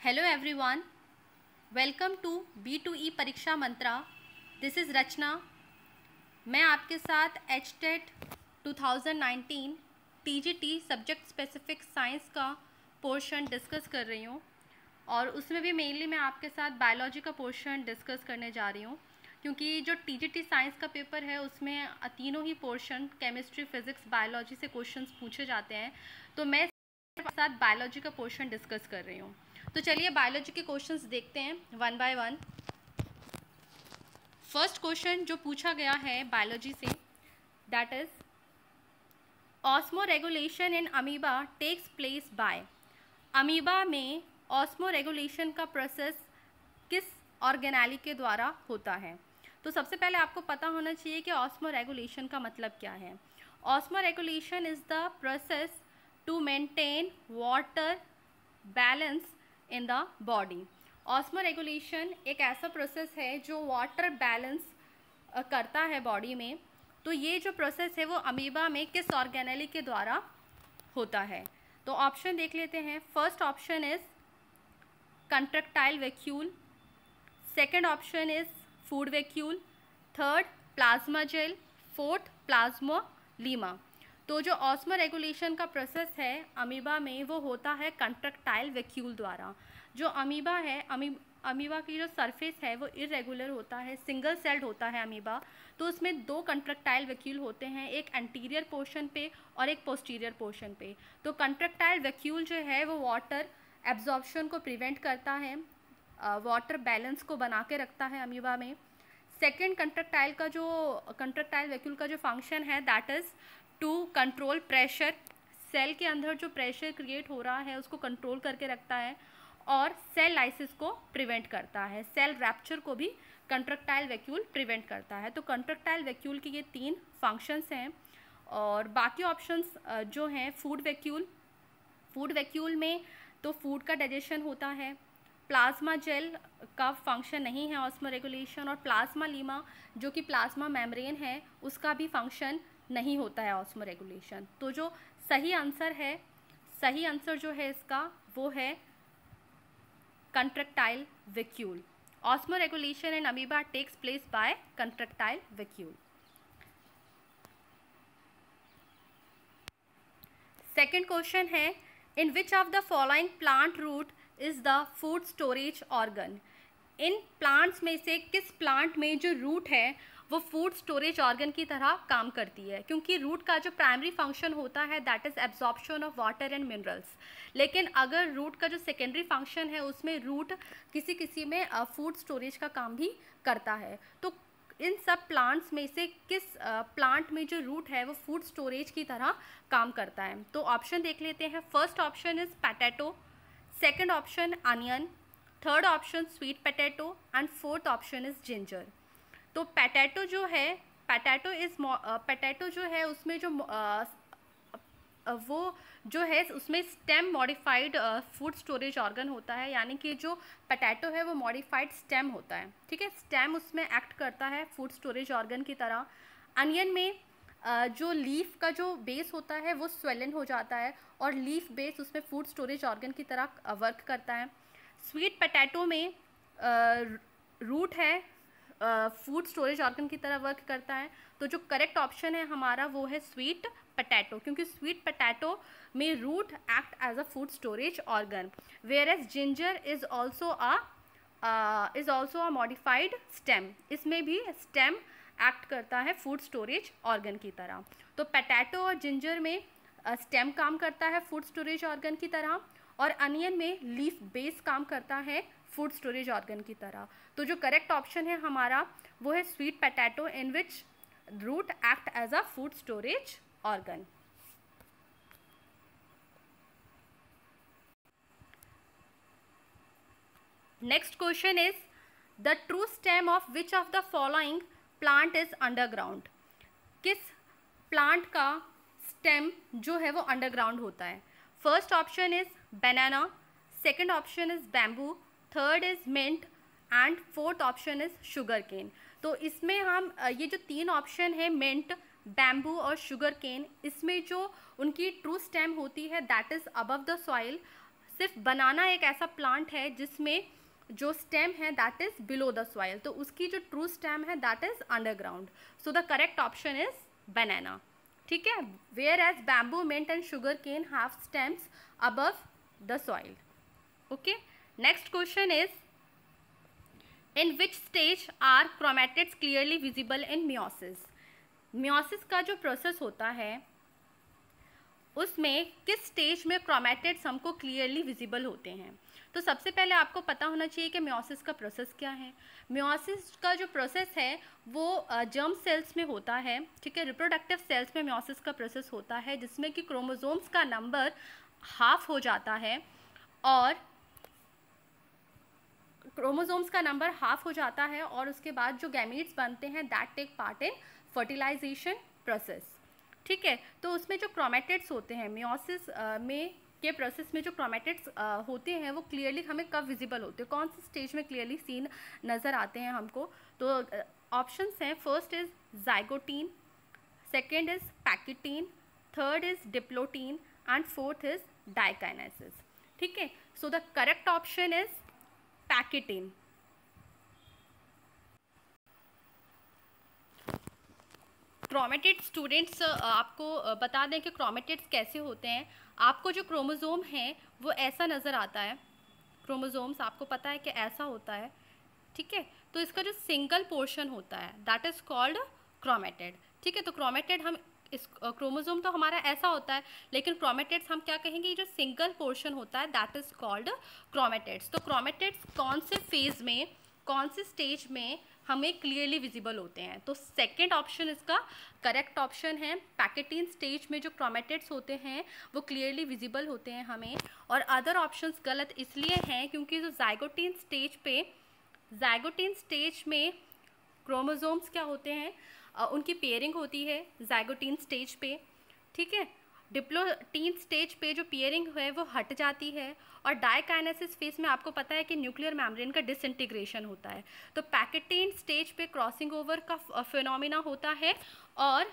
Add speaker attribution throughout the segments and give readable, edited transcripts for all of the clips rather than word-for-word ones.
Speaker 1: Hello everyone, welcome to B2E परीक्षा मंत्रा। This is रचना। मैं आपके साथ HTET 2019 TGT subject specific science का पोर्शन डिस्कस कर रही हूँ और उसमें भी मेनली मैं आपके साथ बायोलॉजी का पोर्शन डिस्कस करने जा रही हूँ, क्योंकि जो TGT साइंस का पेपर है उसमें तीनों ही पोर्शन केमिस्ट्री, फिजिक्स, बायोलॉजी से क्वेश्चंस पूछे जाते हैं। तो मैं साथ बायोलॉजी का पोर्शन डिस्कस कर रही हूँ। तो चलिए बायोलॉजी के क्वेश्चंस देखते हैं one by one. First question जो पूछा गया है बायोलॉजी से, that is osmoregulation in amoeba takes place by. Amoeba में ऑस्मोरेगुलेशन का प्रोसेस किस ऑर्गेनेली के द्वारा होता है? तो सबसे पहले आपको पता होना चाहिए कि ऑस्मोरेगुलेशन का मतलब क्या है। Osmoregulation is the process to maintain water balance in the body. Osmoregulation एक ऐसा प्रोसेस है जो वाटर बैलेंस करता है बॉडी में। तो ये जो प्रोसेस है वो अमीबा में किस ऑर्गेनेली के द्वारा होता है? तो ऑप्शन देख लेते हैं। First option is contractile vacuole, second option is food vacuole, third plasma gel, fourth plasmalemma. तो जो ऑस्मोरेगुलेशन का प्रोसेस है अमीबा में वो होता है कंट्रक्टाइल वैक्यूल द्वारा। जो अमीबा है, अमीबा की जो सरफेस है वो इरेगुलर होता है, सिंगल सेल्ड होता है अमीबा। तो उसमें दो कंट्रक्टाइल वैक्यूल होते हैं, एक एंटीरियर पोर्शन पे और एक पोस्टीरियर पोर्शन पे। तो कंट्रक्टाइल वैक्यूल जो है वो वाटर एब्जॉर्प्शन को प्रिवेंट करता है, वाटर बैलेंस को बना के रखता है अमीबा में। सेकेंड कंट्रक्टाइल वैक्यूल का जो फंक्शन है that is to control pressure. Cell के अंदर जो प्रेशर क्रिएट हो रहा है उसको कंट्रोल करके रखता है और सेल लाइसिस को प्रिवेंट करता है। सेल रैप्चर को भी कंट्रक्टाइल वैक्यूल प्रिवेंट करता है। तो कंट्रक्टाइल वैक्यूल के ये तीन फंक्शंस हैं। और बाकी ऑप्शंस जो हैं फूड वैक्यूल में तो फूड का डाइजेशन होता है। प्लाज्मा जेल का फंक्शन नहीं है ऑस्मोरेगुलेशन, और प्लाज्मा लीमा जो कि प्लाज्मा मेम्ब्रेन है उसका भी फंक्शन नहीं होता है ऑस्मोरेगुलेशन। तो जो सही आंसर जो है इसका वो है contractile vacuole. Osmoregulation in amoeba takes place by contractile vacuole. Second question है, in which of the following plant root is the food storage organ. इन प्लांट्स में से किस प्लांट में जो रूट है वो फूड स्टोरेज ऑर्गन की तरह काम करती है? क्योंकि रूट का जो प्राइमरी फंक्शन होता है that is absorption of water and minerals, लेकिन अगर रूट का जो सेकेंडरी फंक्शन है उसमें रूट किसी में फूड स्टोरेज का काम भी करता है। तो इन सब प्लांट्स में से किस प्लांट में जो रूट है वो फूड स्टोरेज की तरह काम करता है? तो ऑप्शन देख लेते हैं। First option is potato, second option onion, third option sweet potato and fourth option is ginger. तो पोटैटो जो है उसमें वो जो है उसमें stem modified food storage organ होता है, यानी कि जो पोटैटो है वो मॉडिफाइड स्टेम होता है। ठीक है, स्टेम उसमें एक्ट करता है फूड स्टोरेज ऑर्गन की तरह। अनियन में जो लीफ का जो बेस होता है वो स्वेलन हो जाता है और लीफ बेस उसमें फूड स्टोरेज ऑर्गन की तरह वर्क करता है। स्वीट पोटैटो में रूट है फूड स्टोरेज ऑर्गन की तरह वर्क करता है। तो जो करेक्ट ऑप्शन है हमारा वो है स्वीट पोटैटो, क्योंकि स्वीट पोटैटो में root act as a food storage organ, whereas ginger is also a modified stem. इसमें भी स्टेम एक्ट करता है फूड स्टोरेज ऑर्गन की तरह। तो पोटैटो और जिंजर में स्टेम काम करता है फूड स्टोरेज ऑर्गन की तरह, और अनियन में लीफ बेस काम करता है फूड स्टोरेज ऑर्गन की तरह। तो जो करेक्ट ऑप्शन है हमारा वो है sweet potato, in which root act as a food storage organ. Next question is the true stem of which of the following plant is underground. किस प्लांट का स्टेम जो है वो अंडरग्राउंड होता है? First option is banana, second option is bamboo, third is mint and fourth option is sugar cane. तो इसमें हम ये जो तीन ऑप्शन है मिंट, बैम्बू और शुगर केन, इसमें जो उनकी ट्रू स्टेम होती है that is above the soil, सिर्फ बनाना एक ऐसा प्लांट है जिसमें जो स्टेम है that is below the soil, तो उसकी जो ट्रू स्टेम है that is underground. So the correct option is banana. ठीक है, whereas bamboo, mint and sugar cane have stems above the soil. Okay, next question is in which stage are chromatids clearly visible in meiosis. Meiosis का जो process होता है उसमें किस stage में chromatids हमको क्लियरली विजिबल होते हैं। तो सबसे पहले आपको पता होना चाहिए कि मियोसिस का प्रोसेस क्या है। मियोसिस का जो प्रोसेस है वो जर्म सेल्स में होता है। ठीक है, रिप्रोडक्टिव सेल्स में मियोसिस का प्रोसेस होता है जिसमें कि क्रोमोसोम्स का नंबर हाफ हो जाता है और उसके बाद जो गैमीट्स बनते हैं that take part in fertilisation process. ठीक है, तो उसमें जो क्रोमैटिड्स होते हैं मियोसिस में के प्रोसेस में जो क्रोमैटिड्स होते हैं वो क्लियरली हमें कब विजिबल होते हैं, कौन सी स्टेज में क्लियरली सीन नज़र आते हैं हमको। तो ऑप्शंस हैं, first is zygotene, second is pachytene, third is diplotene and fourth is diakinesis. ठीक है, सो the correct option is pachytene. Chromatid students आपको बता दें कि क्रोमैटिड्स कैसे होते हैं। आपको जो क्रोमोसोम है वो ऐसा नज़र आता है, क्रोमोसोम्स आपको पता है कि ऐसा होता है। ठीक है, तो इसका जो सिंगल पोर्शन होता है दैट इज़ कॉल्ड क्रोमैटिड। ठीक है, तो क्रोमैटिड हम इस क्रोमोसोम तो हमारा ऐसा होता है लेकिन क्रोमैटिड्स हम क्या कहेंगे, ये जो सिंगल पोर्शन होता है दैट इज़ कॉल्ड क्रोमैटिड्स। तो क्रोमैटिड्स कौन से फेज़ में, कौन से स्टेज में हमें क्लियरली विजिबल होते हैं। तो सेकंड ऑप्शन इसका करेक्ट ऑप्शन है। पैकेटीन स्टेज में जो क्रोमैटिड्स होते हैं वो क्लियरली विजिबल होते हैं हमें, और अदर ऑप्शंस गलत इसलिए हैं क्योंकि जो जाइगोटीन स्टेज में क्रोमोसोम्स क्या होते हैं, उनकी पेयरिंग होती है जाइगोटीन स्टेज पे। ठीक है, डिप्लोटीन स्टेज पे जो पेयरिंग है वो हट जाती है, और डाइकाइनेसिस फेज में आपको पता है कि न्यूक्लियर मेम्ब्रेन का डिसइंटीग्रेशन होता है। तो पैकेटीन स्टेज पे क्रॉसिंग ओवर का फिनोमिना होता है और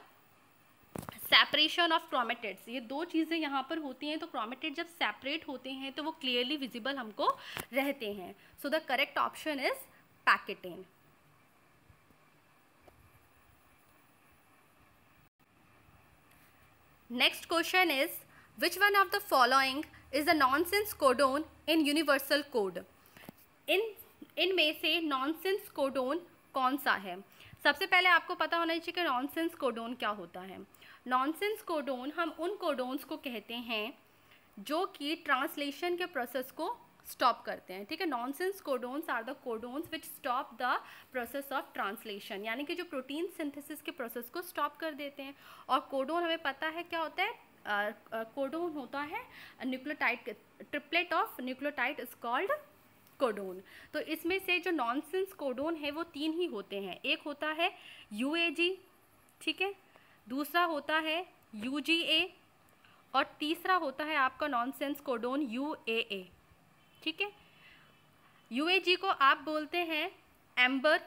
Speaker 1: सेपरेशन ऑफ क्रोमैटिड्स, ये दो चीज़ें यहाँ पर होती हैं। तो क्रोमैटिड जब सेपरेट होते हैं तो वो क्लियरली विजिबल हमको रहते हैं। सो the correct option is pachytene. Next question is, which one of the following is a nonsense codon in universal code? इनमें से नॉनसेंस कोडोन कौन सा है। सबसे पहले आपको पता होना चाहिए कि नॉनसेंस कोडोन क्या होता है। नॉनसेंस कोडोन हम उन कोडोन्स को कहते हैं जो कि ट्रांसलेशन के प्रोसेस को स्टॉप करते हैं। ठीक है, nonsense codons are the codons which stop the process of translation, यानी कि जो प्रोटीन सिंथेसिस के प्रोसेस को स्टॉप कर देते हैं। और कोडोन हमें पता है क्या होता है, कोडोन होता है nucleotide, triplet of nucleotide is called codon. तो इसमें से जो नॉनसेंस कोडोन है वो तीन ही होते हैं। एक होता है UAG, ठीक है, दूसरा होता है UGA, और तीसरा होता है आपका नॉनसेंस कोडोन UAA। ठीक है, UAG को आप बोलते हैं एम्बर,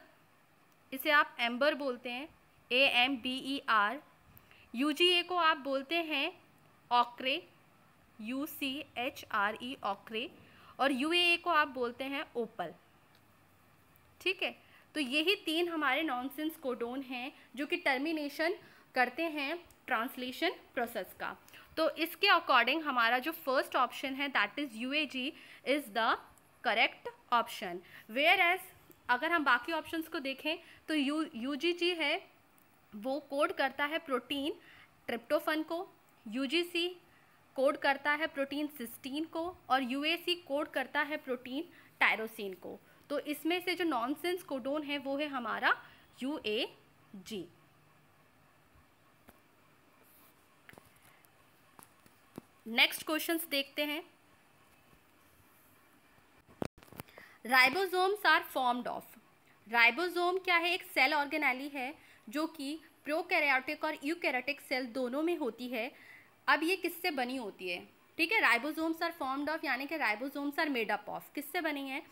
Speaker 1: इसे आप एम्बर बोलते हैं AMBER। UGA को आप बोलते हैं ऑक्रे UCHRE ऑक्रे, और UAA को आप बोलते हैं ओपल। ठीक है, तो यही तीन हमारे नॉनसेंस कोडोन हैं जो कि टर्मिनेशन करते हैं ट्रांसलेशन प्रोसेस का। तो इसके अकॉर्डिंग हमारा जो फर्स्ट ऑप्शन है that is UAG is the correct option. Whereas अगर हम बाकी ऑप्शंस को देखें तो UGG है वो कोड करता है प्रोटीन ट्रिप्टोफन को, UGC कोड करता है प्रोटीन सिस्टीन को, और UAC कोड करता है प्रोटीन टायरोसिन को। तो इसमें से जो नॉनसेंस कोडोन है वो है हमारा UAG। नेक्स्ट क्वेश्चंस देखते हैं। Ribosomes are formed of. Ribosome क्या है, एक सेल ऑर्गेनेली है जो कि प्रोकैरियोटिक और यूकैरियोटिक सेल दोनों में होती है। अब ये किससे बनी होती है, ठीक है, राइबोसोम्स आर फॉर्म्ड ऑफ यानी कि ribosomes are made up of, किससे बनी है।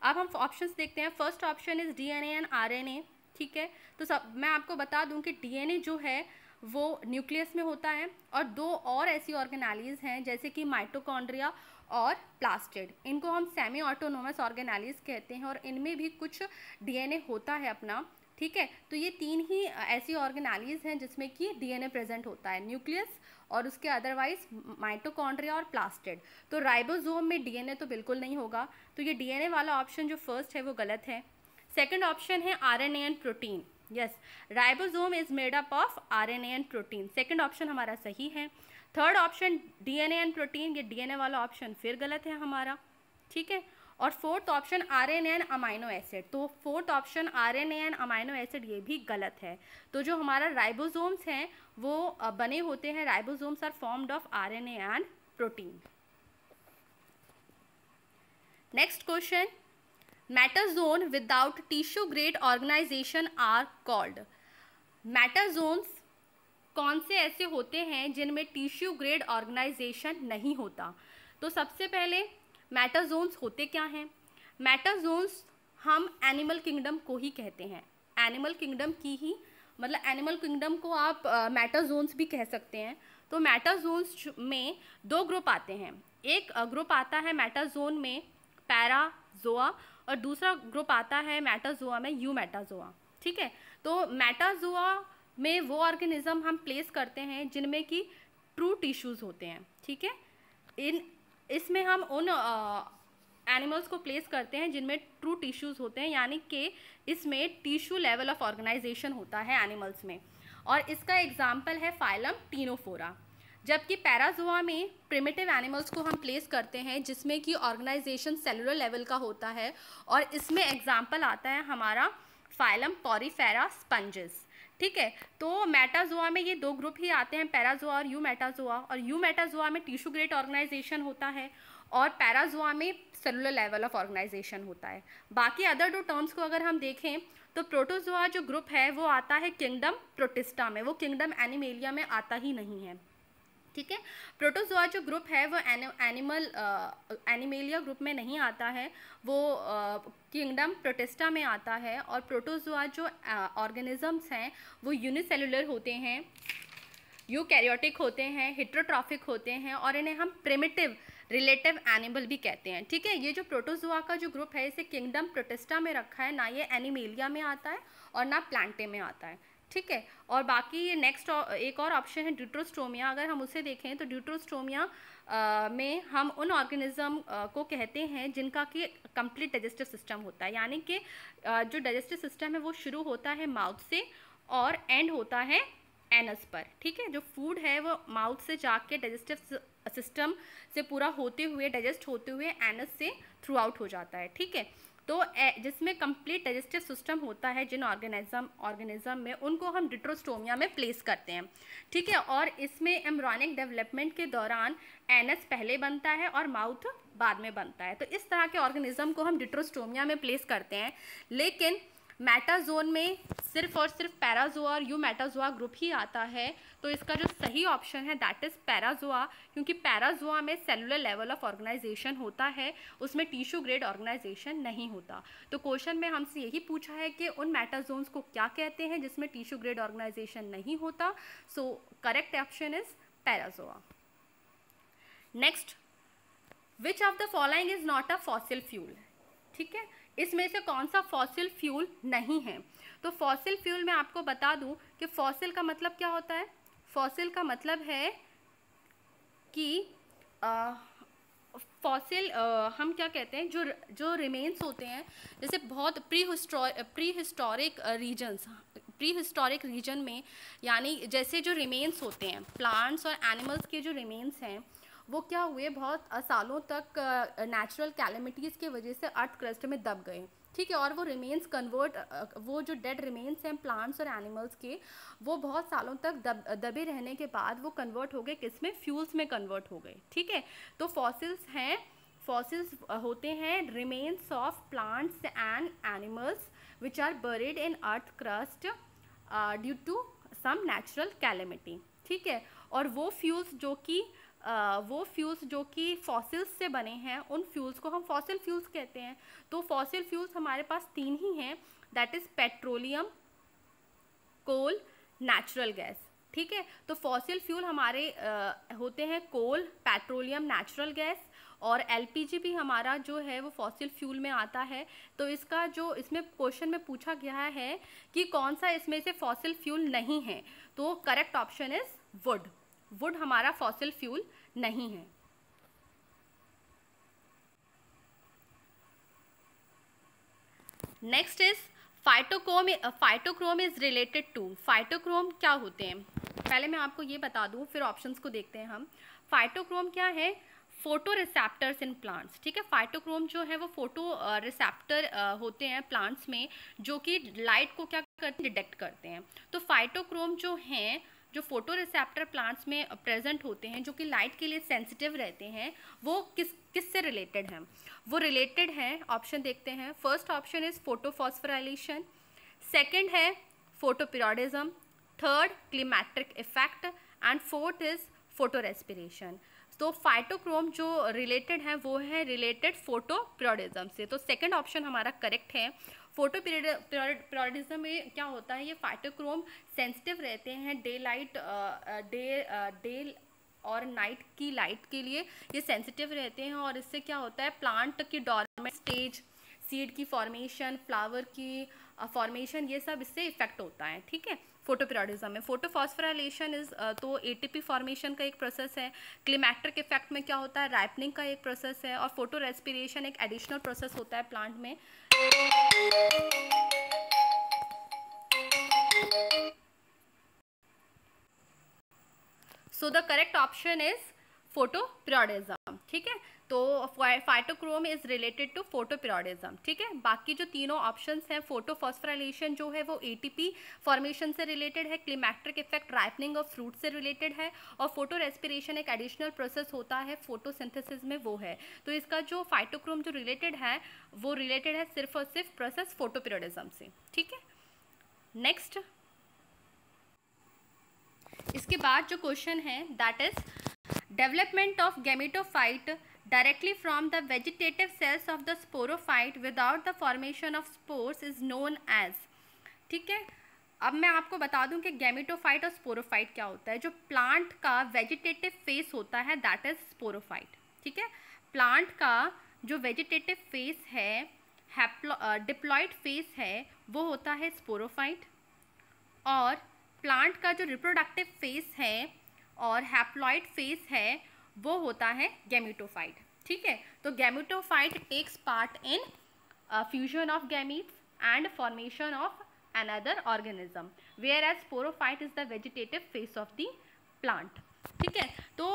Speaker 1: अब हम ऑप्शंस देखते हैं। First option is DNA and RNA। ठीक है, तो सब मैं आपको बता दूं कि DNA जो है वो न्यूक्लियस में होता है, और दो और ऐसी ऑर्गेनेलीज हैं जैसे कि माइटोकॉन्ड्रिया और प्लास्टिड। इनको हम सेमी ऑटोनोमस ऑर्गेनेलिस कहते हैं और इनमें भी कुछ डीएनए होता है अपना, ठीक है। तो ये 3 ही ऐसी ऑर्गेनेलिस हैं जिसमें कि डीएनए प्रेजेंट होता है, न्यूक्लियस और उसके अदरवाइज माइटोकॉन्ड्रिया और प्लास्टिड। तो राइबोसोम में डीएनए तो बिल्कुल नहीं होगा, तो ये डीएनए वाला ऑप्शन जो फर्स्ट है वो गलत है। सेकंड ऑप्शन है RNA and protein. Yes, ribosome is made up of RNA and protein, second option हमारा सही है। Third option DNA and protein, ये डीएनए वाला ऑप्शन फिर गलत है हमारा, ठीक है। और fourth option RNA and amino acid, तो fourth option RNA and amino acid ये भी गलत है। तो जो हमारा राइबोसोम्स हैं वो बने होते हैं, ribosomes are formed of RNA and protein. Next question, metazoan without tissue grade organisation are called. Metazoans कौन से ऐसे होते हैं जिनमें टिश्यू ग्रेड ऑर्गेनाइजेशन नहीं होता? तो सबसे पहले मेटाजोन्स होते क्या हैं? मेटाजोन्स हम एनिमल किंगडम को ही कहते हैं, एनिमल किंगडम की ही, मतलब एनिमल किंगडम को आप मेटाजोन्स भी कह सकते हैं। तो मेटाजोन्स में 2 ग्रुप आते हैं, एक ग्रुप आता है मेटाजोन में पैराजोआ और दूसरा ग्रुप आता है मेटाजोआ में यूमेटाजोआ, ठीक है। तो मेटाजोआ में वो ऑर्गेनिज्म हम प्लेस करते हैं जिनमें कि ट्रू टिश्यूज़ होते हैं, ठीक है। इसमें हम उन एनिमल्स को प्लेस करते हैं जिनमें ट्रू टिश्यूज़ होते हैं, यानी कि इसमें टिश्यू लेवल ऑफ ऑर्गेनाइजेशन होता है एनिमल्स में, और इसका एग्जाम्पल है फाइलम टीनोफोरा। जबकि पैराजोआ में प्रिमिटिव एनिमल्स को हम प्लेस करते हैं जिसमें कि ऑर्गेनाइजेशन सेलुलर लेवल का होता है, और इसमें एग्जाम्पल आता है हमारा फाइलम पॉरीफेरा स्पंजेस, ठीक है। तो मेटाजोआ में ये 2 ग्रुप ही आते हैं, पैराजोआ और यूमेटाजोआ, और यूमेटाजोआ में टिश्यू ग्रेड ऑर्गेनाइजेशन होता है और पैराजोआ में सेलुलर लेवल ऑफ ऑर्गेनाइजेशन होता है। बाकी अदर 2 टर्म्स को अगर हम देखें तो प्रोटोजोआ जो ग्रुप है वो आता है किंगडम प्रोटिस्टा में, वो किंगडम एनिमेलिया में आता ही नहीं है, ठीक है। प्रोटोजोआ जो ग्रुप है वो एनिमेलिया ग्रुप में नहीं आता है, वो किंगडम प्रोटिस्टा में आता है। और प्रोटोजोआ जो ऑर्गेनिजम्स हैं वो यूनिसेलुलर होते हैं, यूकैरियोटिक होते हैं, हेटेरोट्रॉफिक होते हैं, और इन्हें हम प्रिमिटिव रिलेटिव एनिमल भी कहते हैं, ठीक है। ये जो प्रोटोजोआ का जो ग्रुप है इसे किंगडम प्रोटिस्टा में रखा है, ना ये एनिमेलिया में आता है और ना प्लांटे में आता है, ठीक है। और बाकी नेक्स्ट एक और ऑप्शन है ड्यूट्रोस्टोमिया, अगर हम उसे देखें तो ड्यूट्रोस्टोमिया में हम उन ऑर्गेनिज्म को कहते हैं जिनका कि कंप्लीट डाइजेस्टिव सिस्टम होता है, यानी कि जो डाइजेस्टिव सिस्टम है वो शुरू होता है माउथ से और एंड होता है एनस पर, ठीक है। जो फूड है वो माउथ से जाके डाइजेस्टिव सिस्टम से पूरा होते हुए डाइजेस्ट होते हुए एनस से थ्रू आउट हो जाता है, ठीक है। तो जिसमें कंप्लीट डाइजेस्टिव सिस्टम होता है जिन ऑर्गेनिज्म में, उनको हम ड्यूट्रोस्टोमिया में प्लेस करते हैं, ठीक है। और इसमें एम्ब्रियोनिक डेवलपमेंट के दौरान एनस पहले बनता है और माउथ बाद में बनता है। तो इस तरह के ऑर्गेनिज्म को हम ड्यूट्रोस्टोमिया में प्लेस करते हैं। लेकिन मेटाजोन में सिर्फ और सिर्फ पैराजोआ और यूमेटाजोआ ग्रुप ही आता है, तो इसका जो सही ऑप्शन है दैट इज़ पैराजोआ, क्योंकि पैराजोआ में सेलुलर लेवल ऑफ ऑर्गेनाइजेशन होता है, उसमें टिश्यू ग्रेड ऑर्गेनाइजेशन नहीं होता। तो क्वेश्चन में हमसे यही पूछा है कि उन मेटाजोन्स को क्या कहते हैं जिसमें टिश्यू ग्रेड ऑर्गेनाइजेशन नहीं होता, so correct option is Parazoa. Next, which of the following is not a fossil fuel, ठीक है। इसमें से कौन सा फॉसिल फ्यूल नहीं है? तो फॉसिल फ्यूल में आपको बता दूं कि फॉसिल का मतलब क्या होता है। फॉसिल का मतलब है कि फॉसिल हम क्या कहते हैं, जो रिमेन्स होते हैं, जैसे बहुत प्री हिस्टोरिक रीजन में, यानी जैसे जो रिमेन्स होते हैं प्लांट्स और एनिमल्स के जो रिमेन्स हैं वो क्या हुए, बहुत सालों तक नेचुरल कैलेमिटीज़ की वजह से अर्थ क्रस्ट में दब गए, ठीक है। और वो रिमेन्स वो जो डेड रिमेन्स हैं प्लांट्स और एनिमल्स के, वो बहुत सालों तक दबे रहने के बाद वो कन्वर्ट हो गए किस में, फ्यूल्स में कन्वर्ट हो गए, ठीक है। तो फॉसिल्स होते हैं remains of plants and animals which are buried in earth crust due to some natural calamity, ठीक है। और वो फ्यूल्स जो कि फॉसिल्स से बने हैं, उन फ्यूल्स को हम फॉसिल फ्यूल्स कहते हैं। तो फॉसिल फ्यूल्स हमारे पास 3 ही हैं, that is petroleum, coal, natural gas, ठीक है। तो फॉसिल फ्यूल हमारे होते हैं कोल, पेट्रोलियम, नेचुरल गैस, और एलपीजी भी हमारा जो है वो फॉसिल फ्यूल में आता है। तो इसका जो इसमें क्वेश्चन में पूछा गया है कि कौन सा इसमें से फॉसिल फ्यूल नहीं है, तो correct option is wood. Wood हमारा फॉसिल फ्यूल नहीं है। Next is phytochrome is related to. Phytochrome क्या होते हैं, पहले मैं आपको ये बता दूं, फिर ऑप्शंस को देखते हैं हम। फाइटोक्रोम क्या है, फोटो रिसेप्टर्स इन प्लांट्स, ठीक है। फाइटोक्रोम जो है वो फोटो रिसेप्टर होते हैं प्लांट्स में, जो कि लाइट को क्या करते हैं, डिटेक्ट करते हैं। तो फाइटोक्रोम जो हैं, जो फोटो रिसेप्टर प्लांट्स में प्रेजेंट होते हैं, जो कि लाइट के लिए सेंसिटिव रहते हैं, वो किससे रिलेटेड हैं? वो रिलेटेड हैं, ऑप्शन देखते हैं। First option is photophosphorylation, second है photoperiodism, third climacteric effect and fourth is photo respiration. तो फाइटोक्रोम जो रिलेटेड है वो है रिलेटेड फोटोपीरियोडिज्म से, तो सेकंड ऑप्शन हमारा करेक्ट है। फोटोपीरियोडिज्म में क्या होता है, ये फाइटोक्रोम सेंसिटिव रहते हैं डे और नाइट की लाइट के लिए ये सेंसिटिव रहते हैं, और इससे क्या होता है, प्लांट की डोरमेंट स्टेज, सीड की फॉर्मेशन, फ्लावर की फॉर्मेशन, ये सब इससे इफेक्ट होता है, ठीक है। फोटोपीरियोडिज्म में फोटोफॉस्फोराइलेशन इज तो एटीपी फॉर्मेशन का एक प्रोसेस है। क्लिमेट्रिक इफेक्ट में क्या होता है, राइपनिंग का एक प्रोसेस है। और फोटो रेस्पिरेशन एक एडिशनल प्रोसेस होता है प्लांट में। So the correct option is photoperiodism, ठीक है। तो phytochrome is related to photoperiodism, ठीक है। बाकी जो तीनों ऑप्शंस हैं, फोटोफॉस्फोराइलेशन जो है वो एटीपी फॉर्मेशन से रिलेटेड है, क्लिमेट्रिक इफेक्ट राइपनिंग ऑफ फ्रूट से रिलेटेड है, और फोटो रेस्पिरेशन एक एडिशनल प्रोसेस होता है फोटोसिंथेसिस में, वो है। तो इसका जो फाइटोक्रोम जो रिलेटेड है वो रिलेटेड है सिर्फ और सिर्फ प्रोसेस फोटोपीरियोडिज्म से, ठीक है। नेक्स्ट, इसके बाद जो क्वेश्चन है that is development of gametophyte directly from the vegetative cells of the sporophyte without the formation of spores is known as, ठीक है। अब मैं आपको बता दूं कि गैमेटोफाइट और स्पोरोफाइट क्या होता है। जो प्लांट का वेजिटेटिव फेस होता है दैट इज स्पोरोफाइट, ठीक है। प्लांट का जो वेजिटेटिव फेस है, डिप्लॉइड फेस है, वो होता है स्पोरोफाइट, और प्लांट का जो रिप्रोडक्टिव फेस है और हैप्लॉइड फेस है वो होता है गैमेटोफाइट, ठीक है। तो gametophyte takes part in fusion of gametes and formation of another organism, whereas sporophyte is the vegetative phase of the plant, ठीक है। तो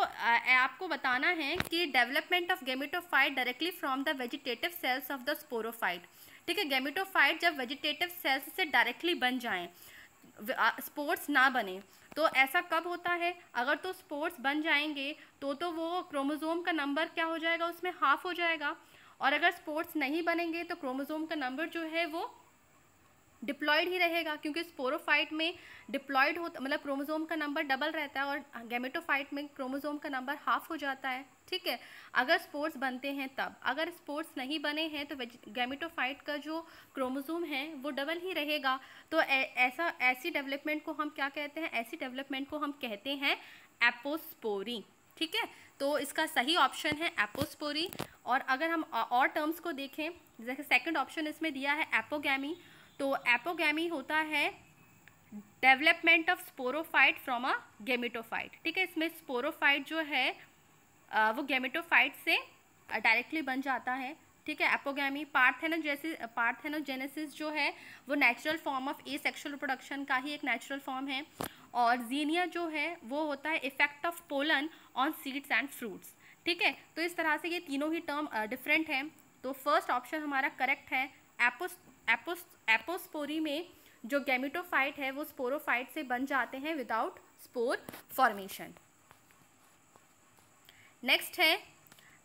Speaker 1: आपको बताना है कि development of gametophyte directly from the vegetative cells of the sporophyte, ठीक है। Gametophyte जब वेजिटेटिव सेल्स से डायरेक्टली बन जाएं, स्पोर्स ना बने, तो ऐसा कब होता है, अगर तो स्पोर्स बन जाएंगे तो वो क्रोमोसोम का नंबर क्या हो जाएगा, उसमें हाफ हो जाएगा, और अगर स्पोर्स नहीं बनेंगे तो क्रोमोसोम का नंबर जो है वो डिप्लॉयड ही रहेगा, क्योंकि स्पोरोफाइट में डिप्लॉयड होता मतलब क्रोमोसोम का नंबर डबल रहता है, और गैमेटोफाइट में क्रोमोसोम का नंबर हाफ हो जाता है, ठीक है। अगर स्पोर्स बनते हैं तब, अगर स्पोर्स नहीं बने हैं तो गैमेटोफाइट का जो क्रोमोसोम है वो डबल ही रहेगा। तो ऐसी डेवलपमेंट को हम क्या कहते हैं, ऐसी डेवलपमेंट को हम कहते हैं एपोस्पोरी, ठीक है। तो इसका सही ऑप्शन है एपोस्पोरी। और अगर हम और टर्म्स को देखें, जैसे सेकंड ऑप्शन इसमें दिया है एपोगैमी, तो एपोगैमी होता है development of sporophyte from a gametophyte, ठीक है। इसमें स्पोरोफाइट जो है वो गैमेटोफाइट से डायरेक्टली बन जाता है, ठीक है। एपोगैमी पार्थेनोजेनेसिस जो है वो natural form of asexual reproduction का ही एक नेचुरल फॉर्म है, और जीनिया जो है वो होता है effect of pollen on seeds and fruits, ठीक है। तो इस तरह से ये तीनों ही टर्म डिफरेंट हैं। तो फर्स्ट ऑप्शन हमारा करेक्ट है। एपोस्पोरी में जो गैमेटोफाइट है वो स्पोरोफाइट से बन जाते हैं विदाउट स्पोर फॉर्मेशन। नेक्स्ट है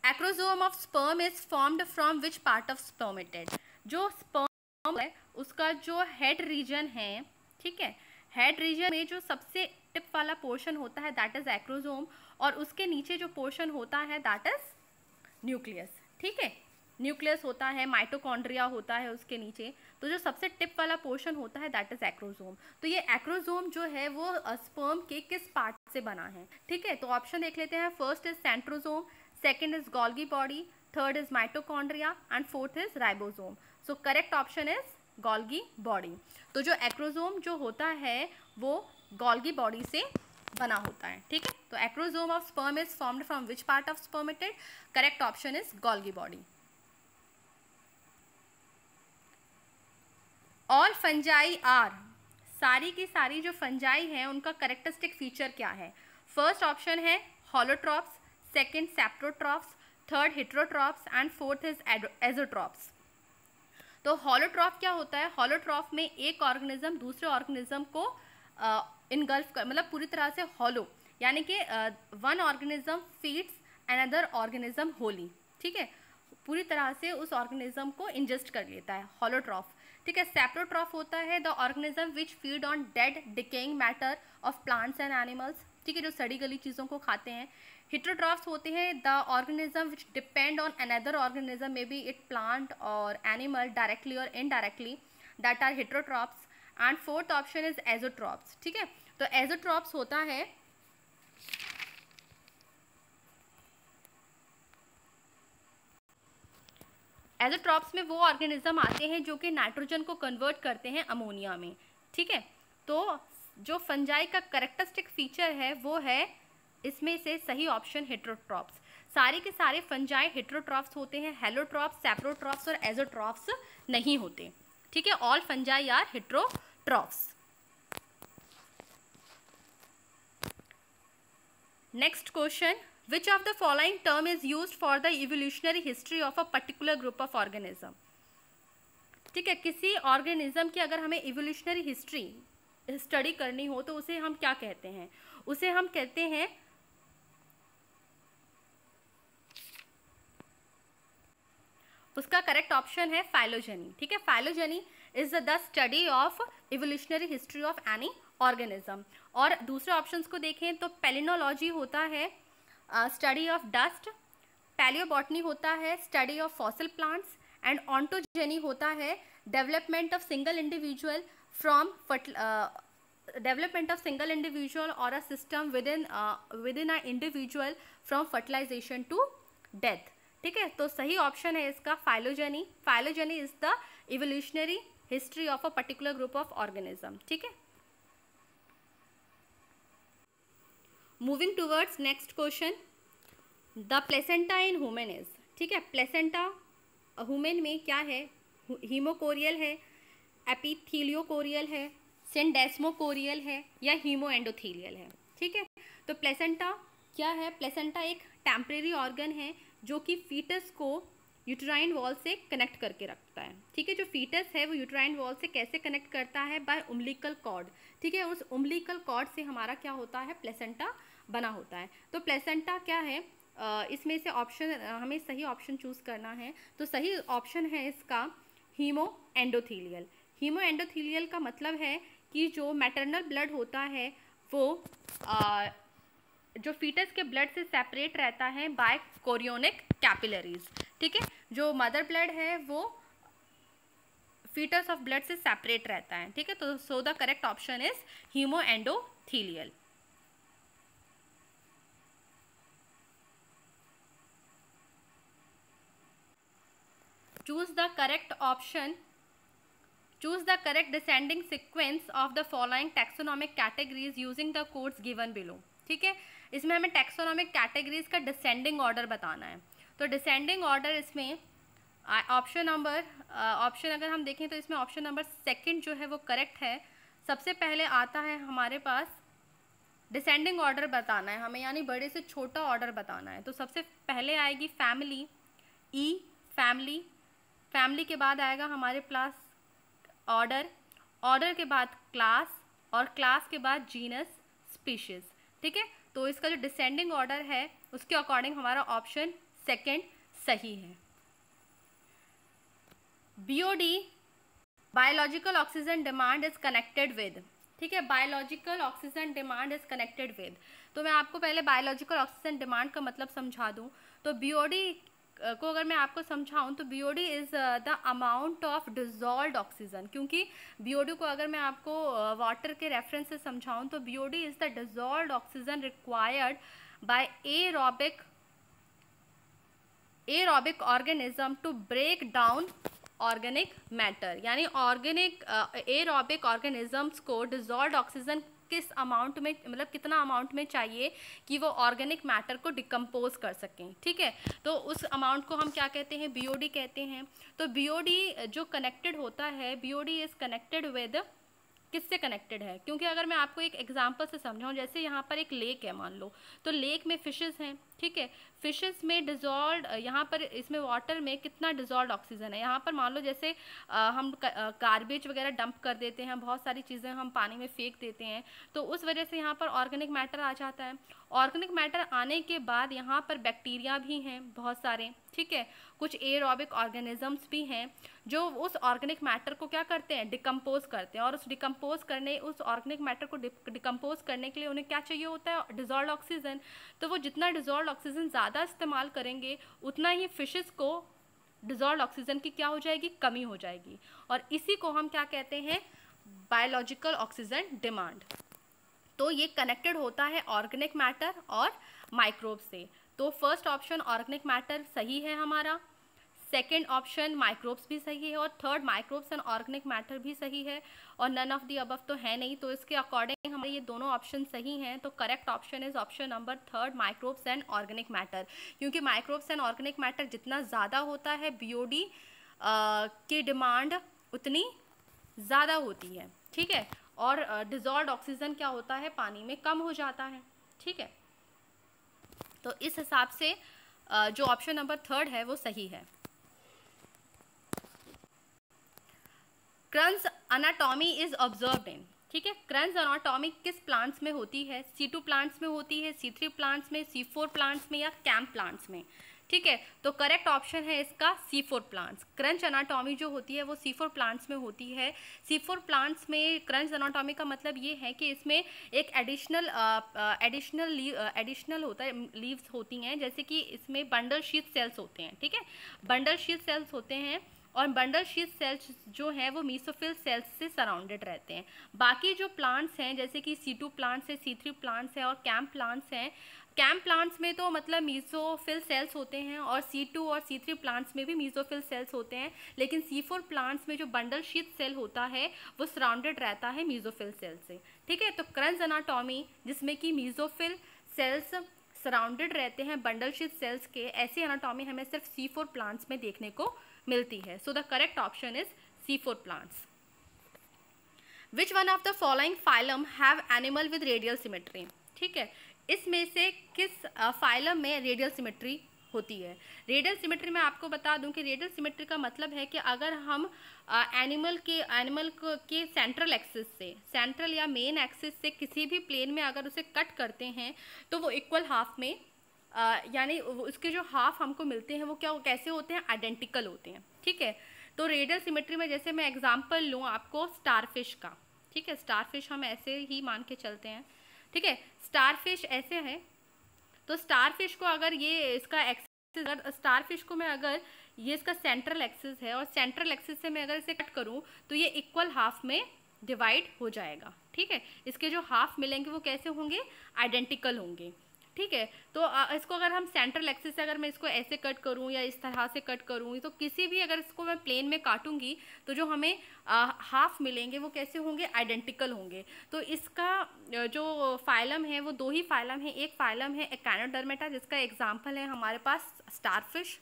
Speaker 1: acrosome of sperm is formed from which part of spermatid. जो स्पर्म है उसका जो हेड रीजन है, ठीक है, हेड रीजन में जो सबसे टिप वाला पोर्शन होता है दैट इज एक्रोसोम, और उसके नीचे जो पोर्शन होता है दैट इज न्यूक्लियस, ठीक है। न्यूक्लियस होता है, माइटोकॉन्ड्रिया होता है उसके नीचे, तो जो सबसे टिप वाला पोर्शन होता है दैट इज एक्रोसोम। तो ये एक्रोसोम जो है वो स्पर्म के किस पार्ट से बना है, ठीक है। तो ऑप्शन देख लेते हैं। First is centrosome, second is Golgi body, third is mitochondria and fourth is ribosome. So correct option is Golgi body. तो जो एक्रोसोम जो होता है वो Golgi body से बना होता है, ठीक है. तो acrosome of sperm is formed from which part of spermatid? Correct option is Golgi body. All fungi are, सारी की सारी जो फंजाई हैं उनका करेक्टरिस्टिक फीचर क्या है? फर्स्ट ऑप्शन है holotrophs, second saprotrophs, third heterotrophs and fourth is azotrophs. तो होलोट्रॉप क्या होता है? होलोट्रॉप में एक ऑर्गेनिज्म दूसरे ऑर्गेनिज्म को इनगल्फ कर, मतलब पूरी तरह से हॉलो, यानी कि one organism feeds another organism Holi, ठीक है, पूरी तरह से उस ऑर्गेनिज्म को इंजेस्ट कर लेता है, होलोट्रॉप, ठीक है. सेप्रोट्रॉप होता है the organism which feed on dead decaying matter of plants and animals, ठीक है, जो सड़ी गली चीज़ों को खाते हैं. हेटेरोट्रॉप्स होते हैं the organism which depend on another organism, may be it plant और एनिमल डायरेक्टली और indirectly, that are heterotrophs. And fourth option is azotrophs, ठीक है. तो एजोट्रॉप्स होता है एजोट्रॉप्स में वो ऑर्गेनिज्म आते हैं जो कि नाइट्रोजन को कन्वर्ट करते हैं अमोनिया में, ठीक है. तो जो फंजाई का करेक्टरिस्टिक फीचर है वो है इसमें से सही ऑप्शन हेटेरोट्रॉप्स. सारे के सारे फंजाई हेटेरोट्रॉप्स होते हैं, हेलोट्रॉप्स, सेप्रोट्रॉप्स और एजोट्रॉप्स नहीं होते, ठीक है. All fungi are heterotrophs. Next question, which of the following term is used for the evolutionary history of a particular group of organism? ठीक है, किसी ऑर्गेनिज्म की अगर हमें इवोल्यूशनरी हिस्ट्री स्टडी करनी हो तो उसे हम क्या कहते हैं? उसे हम कहते हैं उसका करेक्ट ऑप्शन है फाइलोजेनी, ठीक है. Phylogeny is the study of evolutionary history of any organism. और दूसरे ऑप्शंस को देखें तो पेलिनोलॉजी होता है स्टडी ऑफ डस्ट, पैलियोबॉटनी होता है study of fossil plants and ontogeny होता है development of single individual from development of single individual और a system within a individual from fertilisation to death, ठीक है. तो सही ऑप्शन है इसका phylogeny. Phylogeny is the evolutionary history of a particular group of organism, ठीक है. Moving towards next question, the placenta in human is, ठीक है. प्लेसेंटा ह्यूमन में क्या है? हीमोकोरियल है, एपिथेलियोकोरियल है, सिंडेस्मोकोरियल है या हीमोएंडोथेलियल है, ठीक है. तो प्लेसेंटा क्या है? प्लेसेंटा एक टेम्परेरी ऑर्गन है जो कि फीटस को यूट्राइन वॉल से कनेक्ट करके रखता है, ठीक है. जो फीटस है वो यूट्राइन वॉल से कैसे कनेक्ट करता है? बाय उम्बिलिकल कॉर्ड, ठीक है. उस उम्बिलिकल कॉर्ड से हमारा क्या होता है? प्लेसेंटा बना होता है. तो प्लेसेंटा क्या है? इसमें से ऑप्शन हमें सही ऑप्शन चूज़ करना है. तो सही ऑप्शन है इसका हीमो एंडोथीलियल. हीमो एंडोथीलियल का मतलब है कि जो मैटरनल ब्लड होता है वो जो फीटस के ब्लड से सेपरेट रहता है बाय कोरियोनिक कैपिलरीज, ठीक है. जो मदर ब्लड है वो फीटस ऑफ ब्लड से सेपरेट रहता है, ठीक है. तो so the correct option is haemoendothelial. Choose the correct option. Choose the correct descending sequence of the following taxonomic categories using the codes given below, ठीक है. इसमें हमें टैक्सोनॉमिक कैटेगरीज का डिसेंडिंग ऑर्डर बताना है. तो डिसेंडिंग ऑर्डर इसमें option अगर हम देखें तो इसमें ऑप्शन नंबर सेकंड जो है वो करेक्ट है. सबसे पहले आता है हमारे पास डिसेंडिंग ऑर्डर बताना है हमें, यानी बड़े से छोटा ऑर्डर बताना है. तो सबसे पहले आएगी फैमिली, ई फैमिली. फैमिली के बाद आएगा हमारे पास ऑर्डर, ऑर्डर के बाद क्लास और क्लास के बाद जीनस, स्पीशीज, ठीक है. तो इसका जो डिसेंडिंग ऑर्डर है उसके अकॉर्डिंग हमारा ऑप्शन सेकंड सही है. BOD biological oxygen demand is connected with, ठीक है. Biological oxygen demand is connected with. तो मैं आपको पहले बायोलॉजिकल ऑक्सीजन डिमांड का मतलब समझा दूं. तो बीओडी को अगर मैं आपको समझाऊं तो BOD is the amount of dissolved oxygen, क्योंकि बीओडी को अगर मैं आपको वाटर के रेफरेंस से समझाऊं तो BOD is the dissolved oxygen required by aerobic aerobic organism to break down organic matter, यानी ऑर्गेनिक एरोबिक ऑर्गेनिजम्स को डिजॉल्व्ड ऑक्सीजन किस अमाउंट में, मतलब कितना अमाउंट में चाहिए कि वो ऑर्गेनिक मैटर को डिकम्पोज कर सकें, ठीक है। तो उस अमाउंट को हम क्या कहते हैं, बीओडी कहते हैं। तो बीओडी जो कनेक्टेड होता है, बीओडी इज कनेक्टेड विद, किससे कनेक्टेड है, क्योंकि अगर मैं आपको एक एग्जांपल से समझाऊं, जैसे यहाँ पर एक लेक है मान लो, तो लेक में फिशेस हैं, ठीक है। फिशेस में डिजॉल्व, यहाँ पर इसमें वाटर में कितना डिजॉल्व ऑक्सीजन है, यहाँ पर मान लो जैसे हम गार्बेज वगैरह डंप कर देते हैं, बहुत सारी चीज़ें हम पानी में फेंक देते हैं, तो उस वजह से यहाँ पर ऑर्गेनिक मैटर आ जाता है। ऑर्गेनिक मैटर आने के बाद यहाँ पर बैक्टीरिया भी हैं बहुत सारे, ठीक है, कुछ एरोबिक ऑर्गेनिजम्स भी हैं जो उस ऑर्गेनिक मैटर को क्या करते हैं, डिकम्पोज करते हैं। और उस ऑर्गेनिक मैटर को डिकम्पोज करने के लिए उन्हें क्या चाहिए होता है, डिजॉल्व ऑक्सीजन। तो वो जितना डिजॉल्व ऑक्सीजन ज़्यादा इस्तेमाल करेंगे उतना ही फिशेस को डिजॉल्व ऑक्सीजन की क्या हो जाएगी, कमी हो जाएगी। और इसी को हम क्या कहते हैं, बायोलॉजिकल ऑक्सीजन डिमांड। तो ये कनेक्टेड होता है ऑर्गेनिक मैटर और माइक्रोब से। तो फर्स्ट ऑप्शन ऑर्गेनिक मैटर सही है हमारा, सेकेंड ऑप्शन माइक्रोब्स भी सही है, और third microbes and organic matter भी सही है, और नन ऑफ दी अबव तो है नहीं। तो इसके अकॉर्डिंग हमारे ये दोनों ऑप्शन सही हैं। तो correct option is option number third, microbes and organic matter, क्योंकि माइक्रोब्स एंड ऑर्गेनिक मैटर जितना ज़्यादा होता है बीओडी की डिमांड उतनी ज़्यादा होती है, ठीक है। और डिजॉल्व ऑक्सीजन क्या होता है, पानी में कम हो जाता है, ठीक है। तो इस हिसाब से जो ऑप्शन नंबर थर्ड है वो सही है। क्रंस एनाटॉमी इज ऑब्जर्व्ड इन, ठीक है। क्रंस एनाटॉमी किस प्लांट्स में होती है, C2 प्लांट्स में होती है, C3 प्लांट्स में, C4 प्लांट्स में, या कैम्प प्लांट्स में, ठीक है। तो करेक्ट ऑप्शन है इसका C4 प्लांट्स। क्रंच एनाटॉमी जो होती है वो C4 प्लांट्स में होती है। C4 प्लांट्स में क्रंच एनाटॉमी का मतलब ये है कि इसमें एक एडिशनल होता है, लीव्स होती हैं, जैसे कि इसमें बंडल शीथ सेल्स होते हैं, ठीक है, बंडल शीथ सेल्स होते हैं। और बंडल शीथ सेल्स जो हैं वो मीसोफिल सेल्स से सराउंडेड रहते हैं। बाकी जो प्लांट्स हैं जैसे कि C2 प्लांट्स है, C3 प्लांट्स है और कैम्प प्लांट्स हैं, कैम्प प्लांट्स में तो मतलब मीसोफिल सेल्स होते हैं, और C2 और C3 प्लांट्स में भी मीसोफिल सेल्स होते हैं, लेकिन C4 प्लांट्स में जो बंडल शीथ सेल होता है वो सराउंडेड रहता है मीसोफिल सेल से, ठीक है। तो क्रंच एनाटॉमी जिसमें कि मीसोफिल सेल्स सराउंडेड रहते हैं बंडल शीथ सेल्स के, ऐसी एनाटॉमी हमें सिर्फ C4 प्लांट्स में देखने को मिलती है। सो the correct option is C4 plants. Which one of the following phylum have animal with radial symmetry, ठीक है, इसमें से किस फाइलम में रेडियल सिमेट्री होती है। रेडियल सिमेट्री में आपको बता दूं कि रेडियल सिमेट्री का मतलब है कि अगर हम एनिमल के सेंट्रल एक्सिस से, सेंट्रल या मेन एक्सिस से किसी भी प्लेन में अगर उसे कट करते हैं तो वो इक्वल हाफ में, यानी उसके जो हाफ हमको मिलते हैं वो कैसे होते हैं, आइडेंटिकल होते हैं, ठीक है। तो रेडियल सिमेट्री में जैसे मैं एग्जांपल लूँ आपको स्टारफिश का, ठीक है, स्टारफिश हम ऐसे ही मान के चलते हैं, ठीक है, स्टारफिश ऐसे है। तो स्टारफिश को अगर ये इसका एक्सिस, अगर स्टारफिश को मैं अगर ये इसका सेंट्रल एक्सिस है और सेंट्रल एक्सिस से मैं अगर इसे कट करूँ तो ये इक्वल हाफ में डिवाइड हो जाएगा, ठीक है। इसके जो हाफ मिलेंगे वो कैसे होंगे, आइडेंटिकल होंगे, ठीक है। तो इसको अगर हम सेंट्रल एक्सिस से अगर मैं इसको ऐसे कट करूं या इस तरह से कट करूं, तो किसी भी अगर इसको मैं प्लेन में काटूंगी तो जो हमें हाफ मिलेंगे वो कैसे होंगे, आइडेंटिकल होंगे। तो इसका जो फाइलम है वो दो ही फाइलम है, एक फाइलम है एकाइनोडर्मेटा जिसका एग्जाम्पल है हमारे पास स्टारफिश,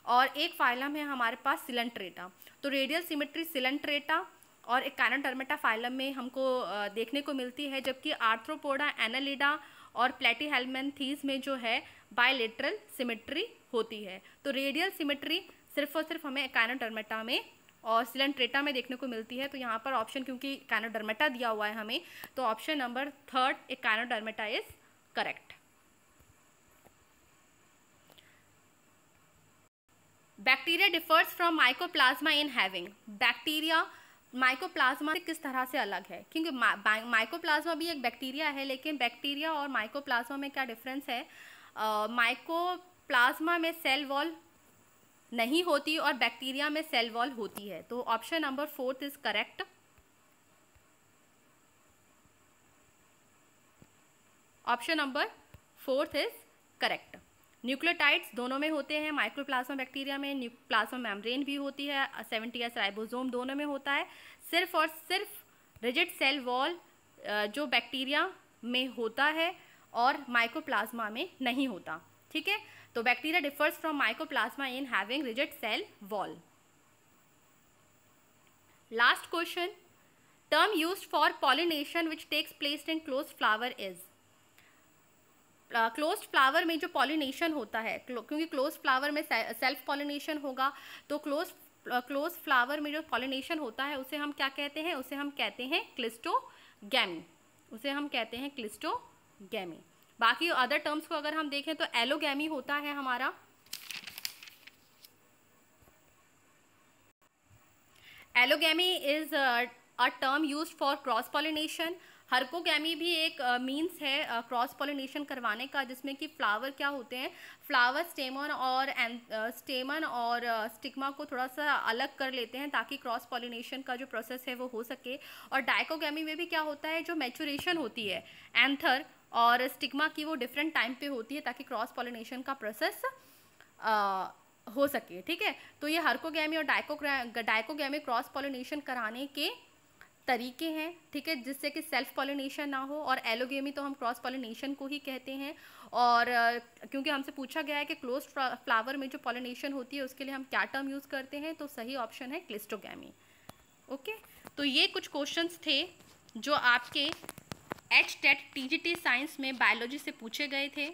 Speaker 1: और एक फाइलम है हमारे पास सिलेंट्रेटा। तो रेडियल सिमेट्री सिलेंट्रेटा और एकाइनोडर्मेटा फाइलम में हमको देखने को मिलती है, जबकि आर्थ्रोपोडा, एनालिडा और प्लेटीहेल्मिन्थीज में जो है बायलेटरल सिमेट्री होती है। तो रेडियल सिमेट्री सिर्फ और सिर्फ हमें एकाइनोडर्मेटा में और सिलेंट्रेटा में देखने को मिलती है। तो यहाँ पर ऑप्शन, क्योंकि एकाइनोडर्मेटा दिया हुआ है हमें, तो option number third echinodermata is correct. Bacteria differs from mycoplasma in having, bacteria mycoplasma से किस तरह से अलग है, क्योंकि माइकोप्लाज्मा भी एक बैक्टीरिया है, लेकिन बैक्टीरिया और माइकोप्लाज्मा में क्या डिफरेंस है, माइकोप्लाज्मा में सेल वॉल नहीं होती और बैक्टीरिया में सेल वॉल होती है। तो option number fourth is correct. Option number fourth is correct. Nucleotides दोनों में होते हैं, माइक्रोप्लाज्मा बैक्टीरिया में प्लाज्मा मेम्ब्रेन भी होती है, 70S राइबोसोम दोनों में होता है। सिर्फ और सिर्फ रिजिड सेल वॉल जो बैक्टीरिया में होता है और माइक्रोप्लाज्मा में नहीं होता, ठीक है। तो bacteria differs from mycoplasma in having rigid cell wall. Last question, term used for pollination which takes place in closed flower is. Closed flower में जो पॉलिनेशन होता है, क्योंकि क्लोज्ड फ्लावर में सेल्फ पॉलिनेशन होगा, तो क्लोज्ड फ्लावर में जो पॉलिनेशन होता है उसे हम क्या कहते हैं, उसे हम कहते हैं क्लिस्टोगैमी, उसे हम कहते हैं क्लिस्टोगैमी। बाकी अदर टर्म्स को अगर हम देखें तो एलोगैमी होता है हमारा। Allogamy is a term used for cross pollination. Herkogamy भी एक मीन्स है क्रॉस पॉलिनेशन करवाने का, जिसमें कि फ्लावर क्या होते हैं, फ्लावर स्टेमन और स्टिग्मा को थोड़ा सा अलग कर लेते हैं ताकि क्रॉस पॉलिनेशन का जो प्रोसेस है वो हो सके। और डाइकोगैमी में भी क्या होता है, जो मैचुरेशन होती है एंथर और स्टिग्मा की, वो डिफरेंट टाइम पे होती है ताकि क्रॉस पॉलिनेशन का प्रोसेस हो सके, ठीक है। तो ये हर्कोगैमी और डाइकोगैमी क्रॉस पॉलिनेशन कराने के तरीके हैं, ठीक है, जिससे कि सेल्फ पॉलिनेशन ना हो। और एलोगेमी तो हम क्रॉस पॉलिनेशन को ही कहते हैं। और क्योंकि हमसे पूछा गया है कि क्लोज्ड फ्लावर में जो पॉलिनेशन होती है उसके लिए हम क्या टर्म यूज़ करते हैं, तो सही ऑप्शन है क्लिस्टोगैमी। ओके, तो ये कुछ क्वेश्चंस थे जो आपके HTET TGT साइंस में बायोलॉजी से पूछे गए थे,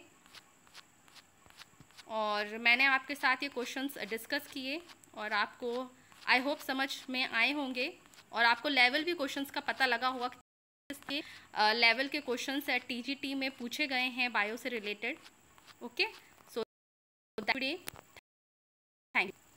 Speaker 1: और मैंने आपके साथ ये क्वेश्चंस डिस्कस किए और आपको आई होप समझ में आए होंगे, और आपको लेवल भी क्वेश्चंस का पता लगा होगा किसके लेवल के क्वेश्चंस TGT में पूछे गए हैं बायो से related. Okay, so that, thank you.